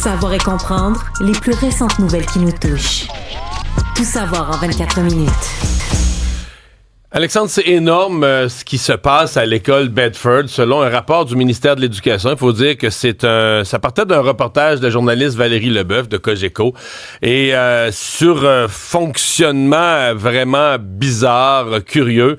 Savoir et comprendre les plus récentes nouvelles qui nous touchent. Tout savoir en 24 minutes. Alexandre, c'est énorme ce qui se passe à l'école Bedford. Selon un rapport du ministère de l'Éducation, il faut dire que ça partait d'un reportage de la journaliste Valérie Leboeuf de Cogeco. Et sur fonctionnement vraiment bizarre, curieux.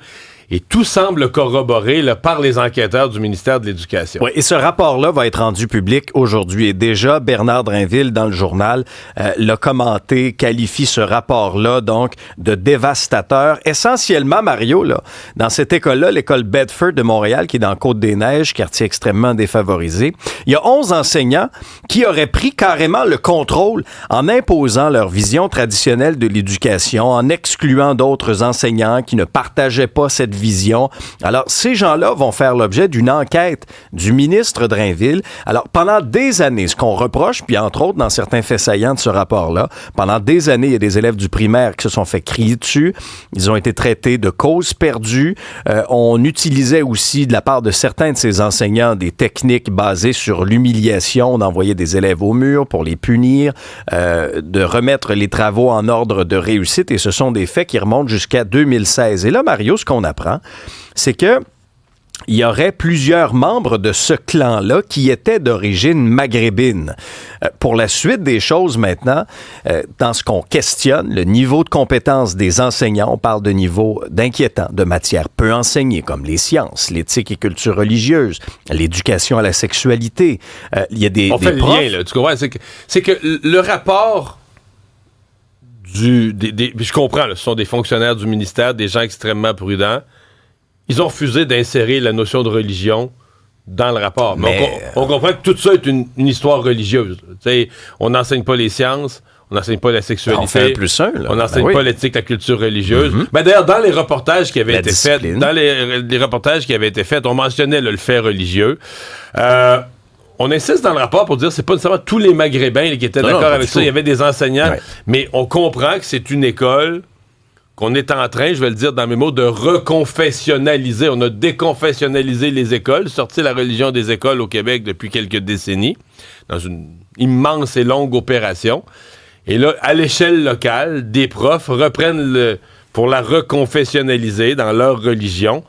Et tout semble corroboré là, par les enquêteurs du ministère de l'Éducation. Oui, et ce rapport-là va être rendu public aujourd'hui. Et déjà, Bernard Drinville, dans le journal, l'a commenté, qualifie ce rapport-là, donc, de dévastateur. Essentiellement, Mario, là, dans cette école-là, l'école Bedford de Montréal, qui est dans Côte-des-Neiges, quartier extrêmement défavorisé, il y a 11 enseignants qui auraient pris carrément le contrôle en imposant leur vision traditionnelle de l'éducation, en excluant d'autres enseignants qui ne partageaient pas cette vision. Alors, ces gens-là vont faire l'objet d'une enquête du ministre Drinville. Alors, pendant des années, ce qu'on reproche, puis entre autres dans certains faits saillants de ce rapport-là, pendant des années, il y a des élèves du primaire qui se sont fait crier dessus. Ils ont été traités de cause perdue. On utilisait aussi, de la part de certains de ces enseignants, des techniques basées sur l'humiliation. On envoyait des élèves au mur pour les punir, de remettre les travaux en ordre de réussite. Et ce sont des faits qui remontent jusqu'à 2016. Et là, Mario, ce qu'on apprend, c'est que il y aurait plusieurs membres de ce clan-là qui étaient d'origine maghrébine. Pour la suite des choses maintenant, dans ce qu'on questionne, le niveau de compétence des enseignants, on parle de niveau d'inquiétant, de matières peu enseignées, comme les sciences, l'éthique et culture religieuse, l'éducation à la sexualité. Il y a des fait profs... le lien, là, tu comprends? C'est que le rapport je comprends, là, ce sont des fonctionnaires du ministère, des gens extrêmement prudents. Ils ont refusé d'insérer la notion de religion dans le rapport. Mais on comprend que tout ça est une histoire religieuse. T'sais, on n'enseigne pas les sciences, on n'enseigne pas la sexualité. On fait un plus un, là. On n'enseigne pas l'éthique, la culture religieuse. Mm-hmm. D'ailleurs, dans les reportages qui avaient été faits, on mentionnait là, le fait religieux. On insiste dans le rapport pour dire que c'est pas nécessairement tous les Maghrébins qui étaient d'accord avec ça. Il y avait des enseignants, mais on comprend que c'est une école qu'on est en train, je vais le dire dans mes mots, de reconfessionnaliser. On a déconfessionnalisé les écoles, sorti la religion des écoles au Québec depuis quelques décennies, dans une immense et longue opération. Et là, à l'échelle locale, des profs reprennent pour la reconfessionnaliser dans leur religion.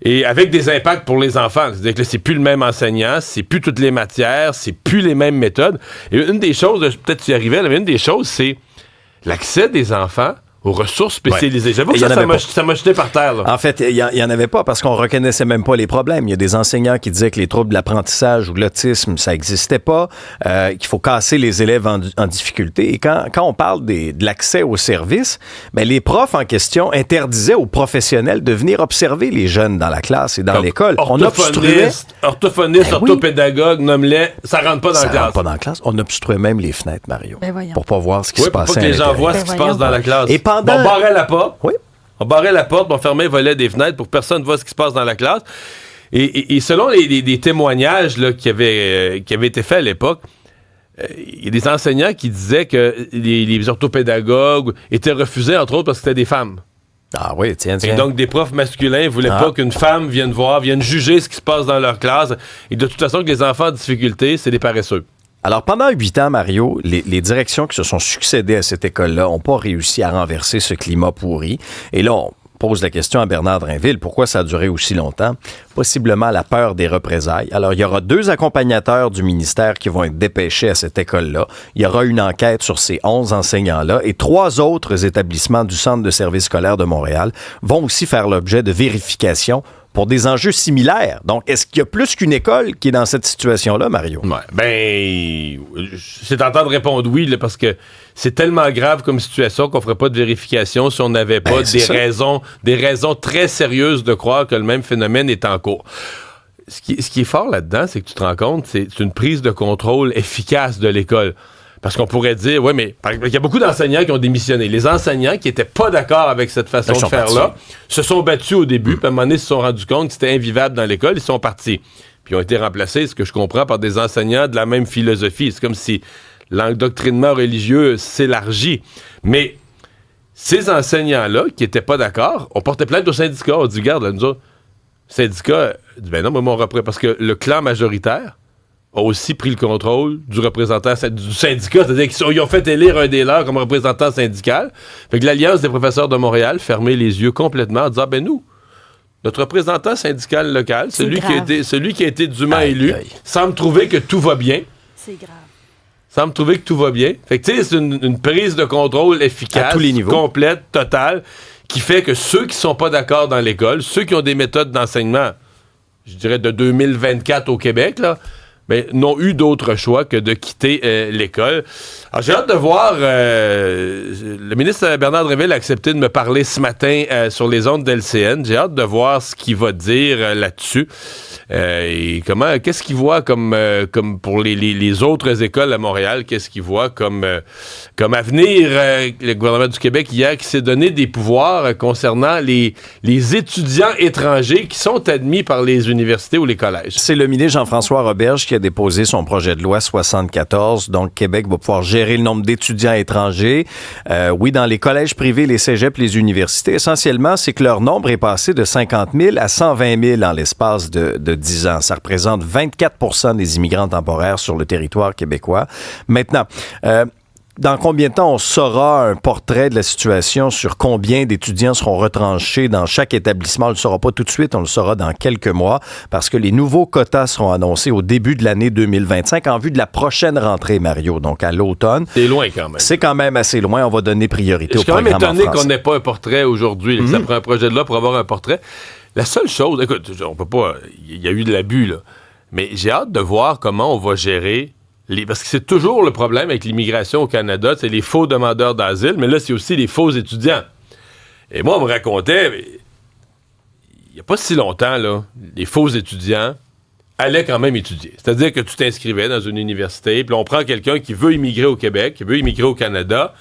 Et avec des impacts pour les enfants. C'est-à-dire que là, c'est plus le même enseignant, c'est plus toutes les matières, c'est plus les mêmes méthodes. Et une des choses, peut-être tu y arrivais, mais une des choses, c'est l'accès des enfants aux ressources spécialisées. J'avoue que ça m'a jeté par terre. Là. En fait, il n'y en avait pas parce qu'on reconnaissait même pas les problèmes. Il y a des enseignants qui disaient que les troubles de l'apprentissage ou de l'autisme, ça n'existait pas, qu'il faut casser les élèves en difficulté. Et quand on parle de l'accès aux services, ben, les profs en question interdisaient aux professionnels de venir observer les jeunes dans la classe et dans l'école. On obstruait... Orthophonistes, orthopédagogues, nomme-les, ça rentre pas dans la classe. Ça rentre pas dans la classe. On obstruait même les fenêtres, Mario, pour pas voir ce qui se passait. Pour pas que les gens voient ce qui se passe dans la classe. Et on barrait la porte. Oui. On barrait la porte, on fermait les volets des fenêtres pour que personne ne voit ce qui se passe dans la classe. Et selon les témoignages là, qui avaient été faits à l'époque, il y a des enseignants qui disaient que les orthopédagogues étaient refusés, entre autres, parce que c'était des femmes. Ah oui, tiens. Et donc, des profs masculins ne voulaient pas qu'une femme vienne juger ce qui se passe dans leur classe. Et de toute façon, que les enfants en difficulté, c'est des paresseux. Alors, pendant 8 ans, Mario, les directions qui se sont succédées à cette école-là n'ont pas réussi à renverser ce climat pourri. Et là, on pose la question à Bernard Drinville, pourquoi ça a duré aussi longtemps? Possiblement la peur des représailles. Alors, il y aura 2 accompagnateurs du ministère qui vont être dépêchés à cette école-là. Il y aura une enquête sur ces 11 enseignants-là et 3 autres établissements du Centre de services scolaires de Montréal vont aussi faire l'objet de vérifications pour des enjeux similaires. Donc, est-ce qu'il y a plus qu'une école qui est dans cette situation-là, Mario? Ouais, c'est tentant de répondre oui, là, parce que c'est tellement grave comme situation qu'on ferait pas de vérification si on n'avait pas des raisons très sérieuses de croire que le même phénomène est en cours. Ce qui est fort là-dedans, c'est que tu te rends compte, c'est une prise de contrôle efficace de l'école. Parce qu'on pourrait dire, oui, mais il y a beaucoup d'enseignants qui ont démissionné. Les enseignants qui n'étaient pas d'accord avec cette façon de faire-là se sont battus au début, puis à un moment donné, ils se sont rendus compte que c'était invivable dans l'école, ils sont partis. Puis ils ont été remplacés, ce que je comprends, par des enseignants de la même philosophie. C'est comme si l'endoctrinement religieux s'élargit. Mais ces enseignants-là, qui n'étaient pas d'accord, on portait plainte au syndicat. On dit, regarde, là, nous autres, le syndicat dit, ben non, moi, mon repris, parce que le clan majoritaire a aussi pris le contrôle du représentant du syndicat, c'est-à-dire qu'ils ont fait élire un des leurs comme représentant syndical. Fait que l'Alliance des professeurs de Montréal fermait les yeux complètement en disant, nous, notre représentant syndical local, celui qui a été dûment élu, semble trouver que tout va bien. C'est grave. Semble trouver que tout va bien. Fait que, tu sais, c'est une prise de contrôle efficace, à tous les niveaux, complète, totale, qui fait que ceux qui sont pas d'accord dans l'école, ceux qui ont des méthodes d'enseignement, je dirais de 2024 au Québec, là, ben, n'ont eu d'autre choix que de quitter l'école. Alors, j'ai hâte de voir... le ministre Bernard Drinville a accepté de me parler ce matin sur les ondes d'LCN. J'ai hâte de voir ce qu'il va dire là-dessus. Et qu'est-ce qu'il voit comme pour les autres écoles à Montréal, qu'est-ce qu'il voit comme avenir, le gouvernement du Québec hier qui s'est donné des pouvoirs concernant les étudiants étrangers qui sont admis par les universités ou les collèges. C'est le ministre Jean-François Roberge qui a déposé son projet de loi 74. Donc, Québec va pouvoir gérer le nombre d'étudiants étrangers. Oui, dans les collèges privés, les cégeps, les universités, essentiellement, c'est que leur nombre est passé de 50 000 à 120 000 en l'espace de 10 ans. Ça représente 24 % des immigrants temporaires sur le territoire québécois. Maintenant, dans combien de temps on saura un portrait de la situation sur combien d'étudiants seront retranchés dans chaque établissement? On ne le saura pas tout de suite, on le saura dans quelques mois parce que les nouveaux quotas seront annoncés au début de l'année 2025 en vue de la prochaine rentrée, Mario, donc à l'automne. C'est loin quand même. C'est quand même assez loin. On va donner priorité au programme en France. Je suis quand même étonné qu'on n'ait pas un portrait aujourd'hui. Ça prend un projet de loi pour avoir un portrait. La seule chose, écoute, on peut pas... Il y a eu de l'abus, là. Mais j'ai hâte de voir comment on va gérer... Parce que c'est toujours le problème avec l'immigration au Canada, c'est les faux demandeurs d'asile, mais là, c'est aussi les faux étudiants. Et moi, on me racontait, il n'y a pas si longtemps, là, les faux étudiants allaient quand même étudier. C'est-à-dire que tu t'inscrivais dans une université, puis on prend quelqu'un qui veut immigrer au Québec, qui veut immigrer au Canada,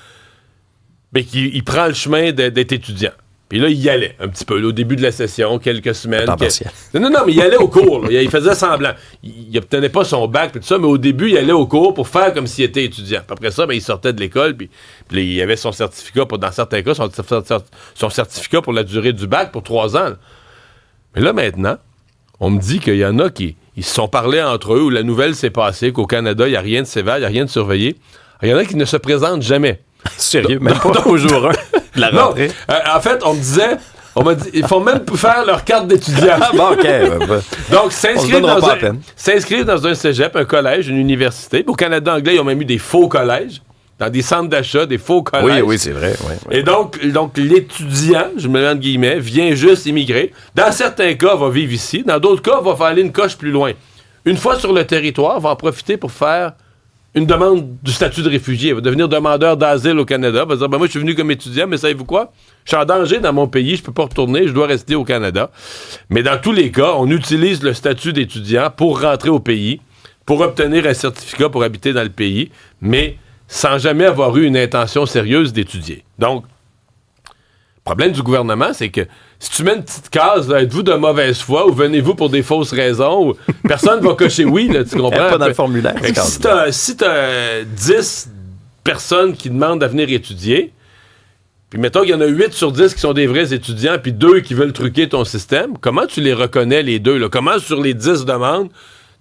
mais qui prend le chemin d'être étudiant. Puis là, il y allait un petit peu, là, au début de la session, quelques semaines. Non, mais il allait au cours. Là. Il faisait semblant. Il obtenait pas son bac, puis tout ça, mais au début, il allait au cours pour faire comme s'il était étudiant. Puis après ça, il sortait de l'école, puis là, il avait son certificat, dans certains cas, son certificat pour la durée du bac, pour 3 ans. Là. Mais là, maintenant, on me dit qu'il y en a qui ils se sont parlés entre eux, où la nouvelle s'est passée, qu'au Canada, il n'y a rien de sévère, il n'y a rien de surveillé. Il y en a qui ne se présentent jamais. Sérieux? Même pas au jour 1 de la rentrée? Non, en fait, on m'a dit, il faut même faire leur carte d'étudiant. Ah bon, OK. Donc, s'inscrire dans un cégep, un collège, une université. Au Canada anglais, ils ont même eu des faux collèges, dans des centres d'achat, des faux collèges. Oui, c'est vrai. Oui. Et donc, l'étudiant, je me mets entre guillemets, vient juste immigrer. Dans certains cas, va vivre ici. Dans d'autres cas, va faire aller une coche plus loin. Une fois sur le territoire, va en profiter pour faire une demande du statut de réfugié. Il va devenir demandeur d'asile au Canada. Il va dire, moi, je suis venu comme étudiant, mais savez-vous quoi? Je suis en danger dans mon pays, je peux pas retourner, je dois rester au Canada. Mais dans tous les cas, on utilise le statut d'étudiant pour rentrer au pays, pour obtenir un certificat pour habiter dans le pays, mais sans jamais avoir eu une intention sérieuse d'étudier. Donc, le problème du gouvernement, c'est que si tu mets une petite case, là, êtes-vous de mauvaise foi ou venez-vous pour des fausses raisons, personne va cocher oui, là, tu comprends? Pas dans le formulaire. Si t'as 10 personnes qui demandent à venir étudier, puis mettons qu'il y en a 8 sur 10 qui sont des vrais étudiants, puis 2 qui veulent truquer ton système, comment tu les reconnais, les 2? Là? Comment sur les 10 demandes,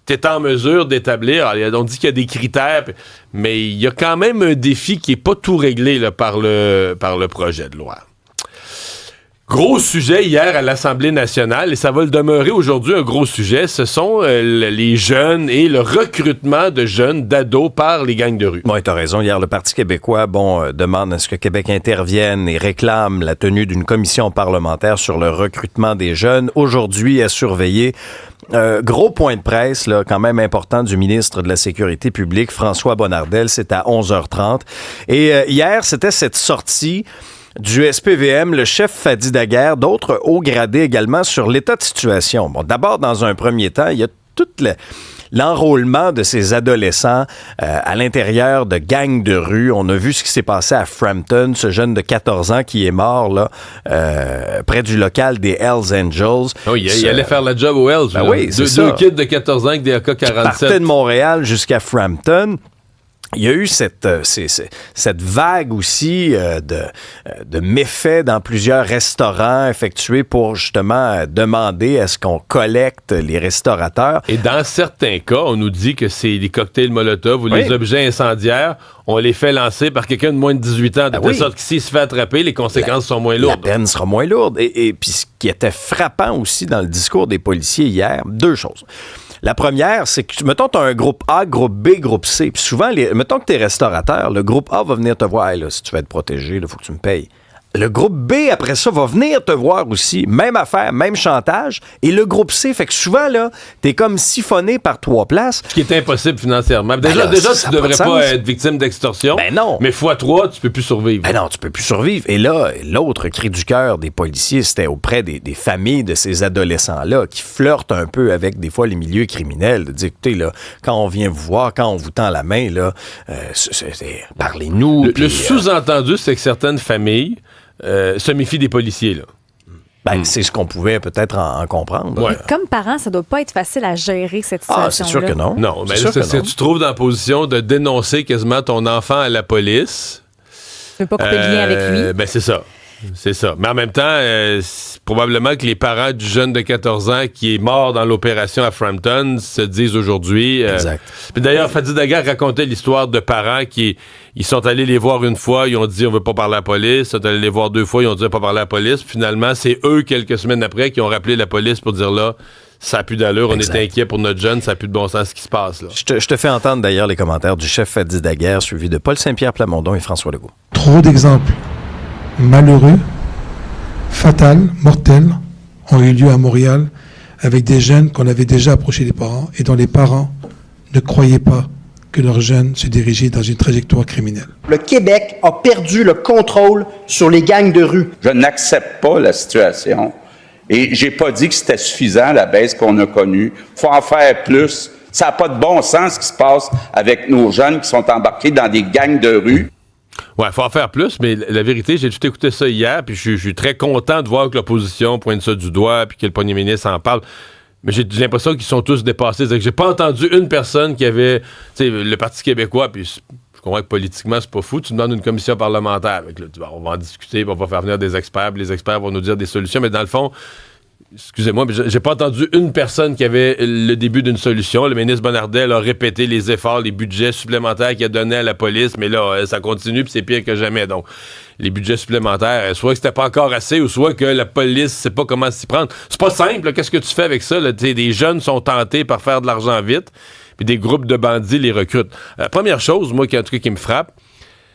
tu es en mesure d'établir? Alors, on dit qu'il y a des critères, mais il y a quand même un défi qui n'est pas tout réglé là, par le projet de loi. Gros sujet hier à l'Assemblée nationale, et ça va le demeurer aujourd'hui un gros sujet, ce sont les jeunes et le recrutement de jeunes, d'ados par les gangs de rue. Oui, t'as raison. Hier, le Parti québécois demande à ce que Québec intervienne et réclame la tenue d'une commission parlementaire sur le recrutement des jeunes. Aujourd'hui, à surveiller. Gros point de presse, là, quand même important, du ministre de la Sécurité publique, François Bonnardel. C'est à 11h30. Et hier, c'était cette sortie du SPVM, le chef Fadi Daguerre, d'autres hauts gradés également sur l'état de situation. Bon, d'abord, dans un premier temps, il y a tout l'enrôlement de ces adolescents à l'intérieur de gangs de rue. On a vu ce qui s'est passé à Frampton, ce jeune de 14 ans qui est mort là, près du local des Hells Angels. Oh, il allait faire la job aux Hells. Ben oui, c'est deux kids de 14 ans avec des AK-47. Partait de Montréal jusqu'à Frampton. il y a eu cette vague aussi de méfaits dans plusieurs restaurants effectués pour justement demander à ce qu'on collecte les restaurateurs. Et dans certains cas, on nous dit que c'est les cocktails Molotov ou les objets incendiaires, on les fait lancer par quelqu'un de moins de 18 ans, de telle sorte que s'il se fait attraper, les conséquences sont moins lourdes. La peine sera moins lourde. Et puis ce qui était frappant aussi dans le discours des policiers hier, deux choses. La première, c'est que, mettons, tu as un groupe A, groupe B, groupe C. Puis souvent, mettons que tu es restaurateur, le groupe A va venir te voir. Hey, là, si tu veux être protégé, il faut que tu me payes. Le groupe B, après ça, va venir te voir aussi. Même affaire, même chantage. Et le groupe C, fait que souvent, là, t'es comme siphonné par trois places. Ce qui est impossible financièrement. Déjà, tu devrais pas être victime d'extorsion. Ben non. Mais x3, tu peux plus survivre. Ben non, tu peux plus survivre. Et là, l'autre cri du cœur des policiers, c'était auprès des familles de ces adolescents-là qui flirtent un peu avec, des fois, les milieux criminels. De dire, écoutez, là, quand on vient vous voir, quand on vous tend la main, là, parlez-nous. Le sous-entendu, c'est que certaines familles se méfient des policiers, là. Ben, c'est ce qu'on pouvait peut-être en comprendre. Ouais. Comme parent, ça doit pas être facile à gérer cette situation-là. Ah, c'est sûr que non. Non, mais là, tu te trouves dans la position de dénoncer quasiment ton enfant à la police. Tu veux pas couper le lien avec lui? Ben, c'est ça. C'est ça. Mais en même temps, probablement que les parents du jeune de 14 ans qui est mort dans l'opération à Frampton se disent aujourd'hui... Exact. Puis d'ailleurs, Fadi Daguerre racontait l'histoire de parents qui ils sont allés les voir une fois, ils ont dit on veut pas parler à la police, ils sont allés les voir deux fois, ils ont dit on veut pas parler à la police. Finalement, c'est eux, quelques semaines après, qui ont rappelé la police pour dire là, ça n'a plus d'allure, on est inquiet pour notre jeune, ça n'a plus de bon sens ce qui se passe. Là. Je te fais entendre d'ailleurs les commentaires du chef Fadi Daguerre, suivi de Paul Saint-Pierre Plamondon et François Legault. Trop d'exemples malheureux, fatals, mortels, ont eu lieu à Montréal avec des jeunes qu'on avait déjà approchés des parents et dont les parents ne croyaient pas que leurs jeunes se dirigeaient dans une trajectoire criminelle. Le Québec a perdu le contrôle sur les gangs de rue. Je n'accepte pas la situation et j'ai pas dit que c'était suffisant, la baisse qu'on a connue. Il faut en faire plus. Ça n'a pas de bon sens ce qui se passe avec nos jeunes qui sont embarqués dans des gangs de rue. Ouais, il faut en faire plus, mais la vérité, j'ai tout écouté ça hier, puis je suis très content de voir que l'opposition pointe ça du doigt, puis que le premier ministre en parle. Mais j'ai l'impression qu'ils sont tous dépassés. C'est-à-dire que j'ai pas entendu une personne qui avait, tu sais, le Parti québécois, puis je comprends que politiquement, c'est pas fou. Tu demandes une commission parlementaire. Avec, là, on va en discuter, puis on va faire venir des experts, puis les experts vont nous dire des solutions, mais dans le fond, excusez-moi, mais j'ai pas entendu une personne qui avait le début d'une solution. Le ministre Bonnardel a répété les efforts, les budgets supplémentaires qu'il a donnés à la police, mais là, ça continue, puis c'est pire que jamais. Donc, les budgets supplémentaires, soit que c'était pas encore assez, ou soit que la police sait pas comment s'y prendre. C'est pas simple, là. Qu'est-ce que tu fais avec ça? Là? Des jeunes sont tentés par faire de l'argent vite, puis des groupes de bandits les recrutent. Première chose, moi, en tout cas, qui me frappe,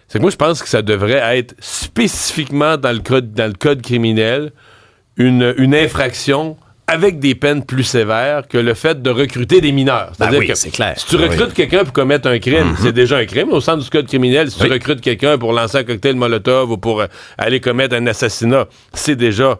c'est que moi, je pense que ça devrait être spécifiquement dans le code criminel une infraction avec des peines plus sévères que le fait de recruter des mineurs. C'est-à-dire que c'est clair. Si tu recrutes quelqu'un pour commettre un crime, c'est déjà un crime. Au centre du code criminel, si tu recrutes quelqu'un pour lancer un cocktail Molotov ou pour aller commettre un assassinat, c'est déjà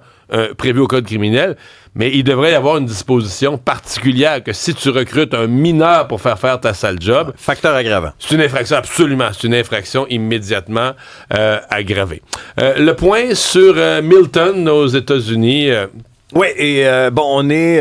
prévu au code criminel. Mais il devrait y avoir une disposition particulière que si tu recrutes un mineur pour faire ta sale job... Facteur aggravant. C'est une infraction, absolument. C'est une infraction immédiatement aggravée. Le point sur Milton aux États-Unis... Oui, et on est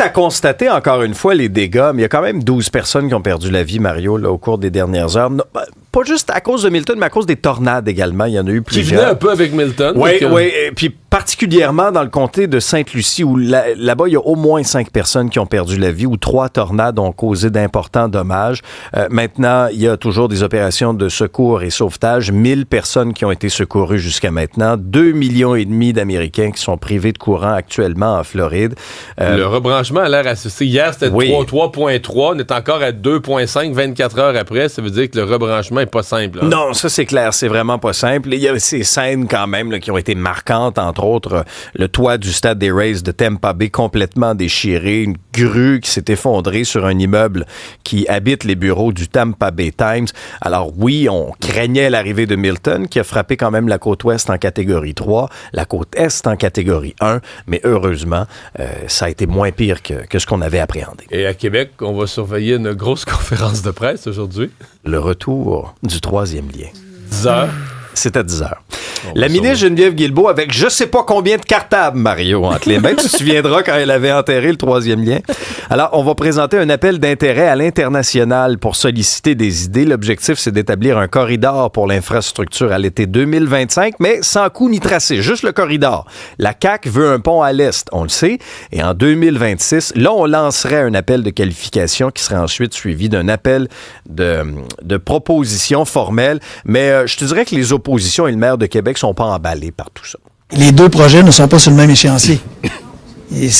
à constater encore une fois les dégâts, mais il y a quand même 12 personnes qui ont perdu la vie, Mario, là, au cours des dernières heures. Non, pas juste à cause de Milton, mais à cause des tornades également. Il y en a eu plusieurs. Qui venaient un peu avec Milton. Oui, et puis particulièrement dans le comté de Sainte-Lucie, où là-bas, il y a au moins 5 personnes qui ont perdu la vie, où 3 tornades ont causé d'importants dommages. Maintenant, il y a toujours des opérations de secours et sauvetage. 1000 personnes qui ont été secourues jusqu'à maintenant. 2,5 millions d'Américains qui sont privés de courant actuellement en Floride. Le rebranchement a l'air assez... Hier, c'était 3.3. On est encore à 2.5 24 heures après. Ça veut dire que le rebranchement n'est pas simple. Hein? Non, ça c'est clair. C'est vraiment pas simple. Il y a ces scènes quand même là, qui ont été marquantes. Entre autres, le toit du stade des Rays de Tampa Bay complètement déchiré. Une grue qui s'est effondrée sur un immeuble qui habite les bureaux du Tampa Bay Times. Alors oui, on craignait l'arrivée de Milton qui a frappé quand même la côte ouest en catégorie 3, la côte est en catégorie 1. Mais heureusement, ça a été moins pire que ce qu'on avait appréhendé. Et à Québec, on va surveiller une grosse conférence de presse aujourd'hui. Le retour du troisième lien. 10 heures. C'est à 10 heures. La ministre Geneviève Guilbeault avec je sais pas combien de cartables, Mario, entre les mains. Tu te souviendras quand elle avait enterré le troisième lien. Alors, on va présenter un appel d'intérêt à l'international pour solliciter des idées. L'objectif, c'est d'établir un corridor pour l'infrastructure à l'été 2025, mais sans coup ni tracé, juste le corridor. La CAQ veut un pont à l'est, on le sait, et en 2026, là, on lancerait un appel de qualification qui serait ensuite suivi d'un appel de propositions formelles. Mais je te dirais que les oppositions et le maire de Québec sont pas emballés par tout ça. Les deux projets ne sont pas sur le même échéancier. Et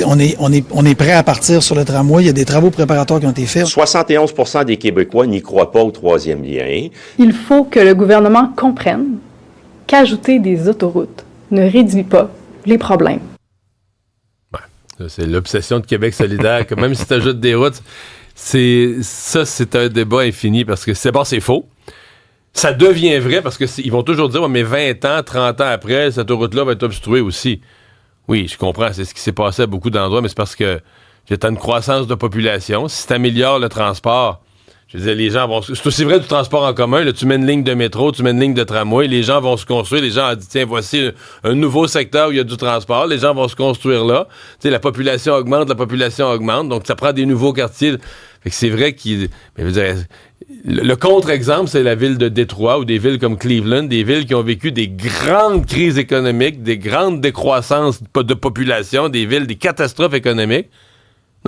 on est prêt à partir sur le tramway. Il y a des travaux préparatoires qui ont été faits. 71% des Québécois n'y croient pas au troisième lien. Il faut que le gouvernement comprenne qu'ajouter des autoroutes ne réduit pas les problèmes. Ouais, c'est l'obsession de Québec solidaire, que même si tu ajoutes des routes, c'est un débat infini parce que d'abord, c'est faux. Ça devient vrai parce qu'ils vont toujours dire, ouais, mais 20 ans, 30 ans après, cette autoroute-là va être obstruée aussi. Oui, je comprends, c'est ce qui s'est passé à beaucoup d'endroits, mais c'est parce que t'as une croissance de population. Si tu améliores le transport, je veux dire, les gens vont... C'est aussi vrai du transport en commun. Là, tu mets une ligne de métro, tu mets une ligne de tramway, les gens vont se construire. Les gens ont dit, tiens, voici un nouveau secteur où il y a du transport. Les gens vont se construire là. Tu sais, la population augmente. Donc, ça prend des nouveaux quartiers. Fait que c'est vrai qu'il... Mais je veux dire, le contre-exemple, c'est la ville de Détroit ou des villes comme Cleveland, des villes qui ont vécu des grandes crises économiques, des grandes décroissances de population, des catastrophes économiques.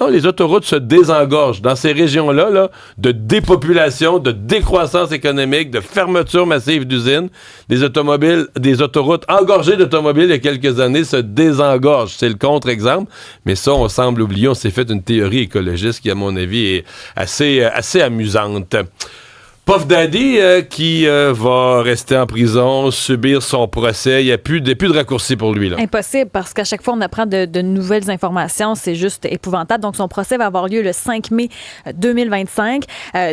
Non, les autoroutes se désengorgent. Dans ces régions-là, là, de dépopulation, de décroissance économique, de fermeture massive d'usines, des autoroutes engorgées d'automobiles il y a quelques années se désengorgent. C'est le contre-exemple. Mais ça, on semble oublier. On s'est fait une théorie écologiste qui, à mon avis, est assez amusante. Puff Daddy qui va rester en prison, subir son procès. Il n'y a plus de raccourci pour lui, là. Impossible, parce qu'à chaque fois, on apprend de nouvelles informations. C'est juste épouvantable. Donc, son procès va avoir lieu le 5 mai 2025.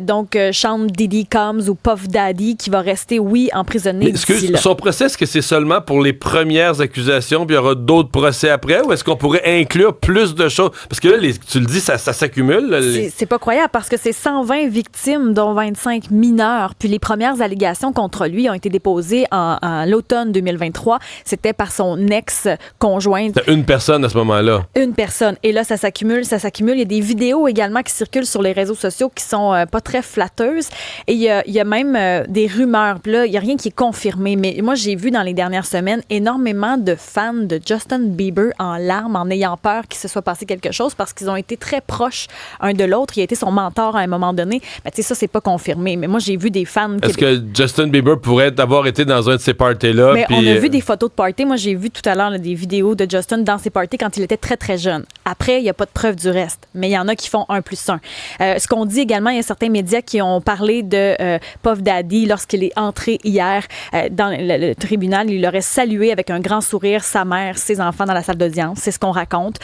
Donc, Sean Diddy Combs ou Puff Daddy qui va rester, emprisonné d'ici là. Son procès, est-ce que c'est seulement pour les premières accusations puis il y aura d'autres procès après ou est-ce qu'on pourrait inclure plus de choses? Parce que là, tu le dis, ça s'accumule. Là, c'est pas croyable parce que c'est 120 victimes, dont 25 mineurs. Puis les premières allégations contre lui ont été déposées en l'automne 2023. C'était par son ex-conjointe. C'était une personne à ce moment-là. Une personne. Et là, ça s'accumule. Il y a des vidéos également qui circulent sur les réseaux sociaux qui sont pas très flatteuses. Et il y a même des rumeurs. Puis là, il n'y a rien qui est confirmé. Mais moi, j'ai vu dans les dernières semaines énormément de fans de Justin Bieber en larmes, en ayant peur qu'il se soit passé quelque chose parce qu'ils ont été très proches un de l'autre. Il a été son mentor à un moment donné. Ben, tu sais, ça, c'est pas confirmé. Mais moi, j'ai vu des fans... Est-ce que Justin Bieber pourrait avoir été dans un de ces parties-là? Mais on a vu des photos de parties. Moi, j'ai vu tout à l'heure des vidéos de Justin dans ses parties quand il était très, très jeune. Après, il n'y a pas de preuve du reste. Mais il y en a qui font 1+1. Ce qu'on dit également, il y a certains médias qui ont parlé de Puff Daddy lorsqu'il est entré hier dans le tribunal. Il aurait salué avec un grand sourire sa mère, ses enfants dans la salle d'audience. C'est ce qu'on raconte.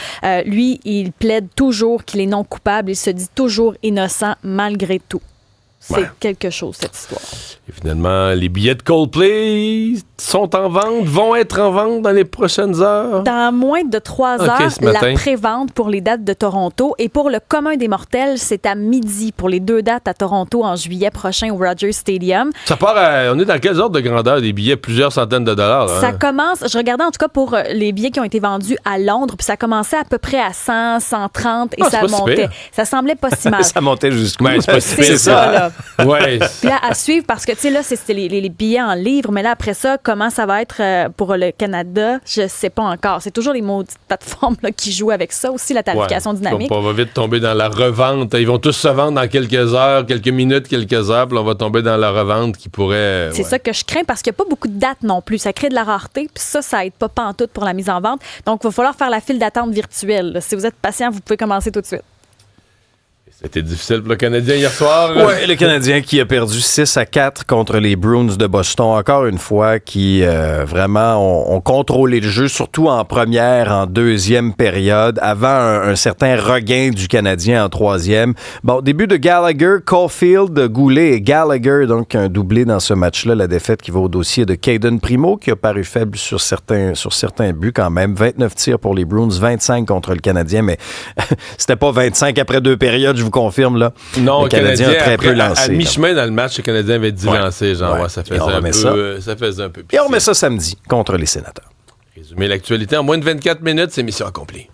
Lui, il plaide toujours qu'il est non coupable. Il se dit toujours innocent malgré tout. C'est quelque chose, cette histoire. Et finalement, les billets de Coldplay vont être en vente dans les prochaines heures? Dans moins de 3 heures, la pré-vente pour les dates de Toronto. Et pour le commun des mortels, c'est à midi pour les 2 dates à Toronto en juillet prochain au Rogers Stadium. Ça part on est dans quel ordre de grandeur? Des billets, plusieurs centaines de dollars. Ça commence, je regardais en tout cas pour les billets qui ont été vendus à Londres, puis ça commençait à peu près à 100, 130 et ça montait. Ça semblait pas si mal. Ça montait jusqu'où? C'est ça, là. Ouais. Puis là, à suivre, parce que, tu sais, là, c'était les billets en livres, mais là, après ça, comment ça va être pour le Canada, je sais pas encore. C'est toujours les maudites plateformes là, qui jouent avec ça aussi, la tarification dynamique. On va vite tomber dans la revente. Ils vont tous se vendre dans quelques heures, quelques minutes, quelques heures, puis on va tomber dans la revente qui pourrait... C'est ça que je crains, parce qu'il n'y a pas beaucoup de dates non plus. Ça crée de la rareté, puis ça aide pas pantoute pour la mise en vente. Donc, il va falloir faire la file d'attente virtuelle. Là. Si vous êtes patient, vous pouvez commencer tout de suite. C'était difficile pour le Canadien hier soir. Oui, le Canadien qui a perdu 6-4 contre les Bruins de Boston. Encore une fois, qui vraiment ont contrôlé le jeu, surtout en première, en deuxième période, avant un certain regain du Canadien en troisième. Bon, début de Gallagher, Caulfield, Goulet et Gallagher, donc un doublé dans ce match-là. La défaite qui va au dossier de Caden Primo, qui a paru faible sur certains buts quand même. 29 tirs pour les Bruins, 25 contre le Canadien, mais c'était pas 25 après 2 périodes, je vous confirme, là, non, le Canadien a très peu lancé. À mi-chemin dans le match, le Canadien avait dit lancer, genre, ouais. Ça faisait un peu Et on remet ça samedi contre les Sénateurs. Résumer l'actualité en moins de 24 minutes, c'est mission accomplie.